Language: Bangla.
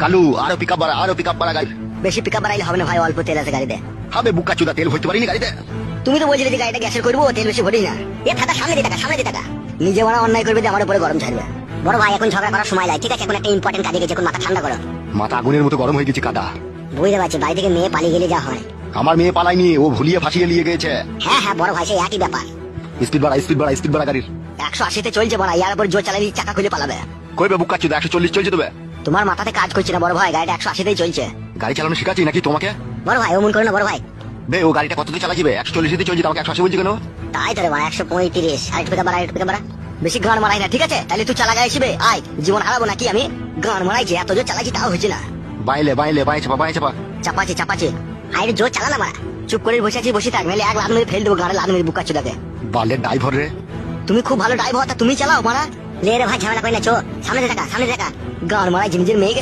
কালু আরো পিক আপ বাড়া গাড়ি। বেশি পিকআপ বাড়াইলে হবে না ভাই, অল্প তেল আছে গাড়িতে। হবে বুকা চুদা, তেল ভরতে পারিনি গাড়িতে। তুমি তো বলছিলে যে গাড়িটা গ্যাসের করবো, তেল বেশি ভরি না। এ থাকা সামনে দিয়ে টাকা, সামনে দিয়ে টাকা। নিজে মারা অন্যায় করবে দিয়ে আমার উপরে গরম ছাড়বে। বড় ভাই এখন ঝগড়া করার সময় নাই, ঠিক আছে? এখন একটা ইম্পর্টেন্ট কাজে গেছে, এখন মাথা ঠান্ডা করো। মাথা আগুনের মতো গরম হয়ে গেছে কাদা। বুঝতে পারছি, বাড়ি থেকে মেয়ে পালিয়ে গেলে যা হয়। আমার মেয়ে পালাইনি, ও ভুলিয়ে ফাঁসিয়ে নিয়ে গেছে। হ্যাঁ হ্যাঁ বড় ভাই, সেই একই ব্যাপার। স্পিড বাড়া গাড়ির। 180-তে চলছে বড়, ইয়ার উপর জোর চালালে চাকা খুলে পালাবে। কইবে বুকা চুদা 140 চলছে তবে। তোমার মাথাতে কাজ করছে না বড় ভাই, গাড়িটা 180-তেই চলছে। গাড়ি চালানো শিখাচ্ছি নাকি তোমাকে? বড় ভাই অমন করো না বড় ভাই। বে ও গাড়িটা কততে চালাছিবে? 140-তে চলছে, আমাকে 180 বলছি কেন? তাই তো রে ভাই, 135। আর একটু বাড়া, একটু বাড়া। বেশি গান মারাই না, ঠিক আছে? তাহলে তুই চালা গাড়ি শিবে আয়, জীবন হারাবো নাকি আমি? গান মারাইছি, এত জোর চালাইছি তাও হয়েছে না। বাইলে বাই চাপা। চাপাচ্ছে আরে জোর চালা না মারা। চুপ করে বসে আছি, বসে থাক, নাহলে এক লাত মেরে ফেল দেবো গাড়ি, লাত মেরে বুকা চুদাকে। বালের ড্রাইভার রে। তুমি খুব ভালো ড্রাইভার, তা তুমি চালাও মারা। লে রে ভাই ঝামেলা করি না, চো সামনে দেখা, গান মারাই নিজের মেয়েকে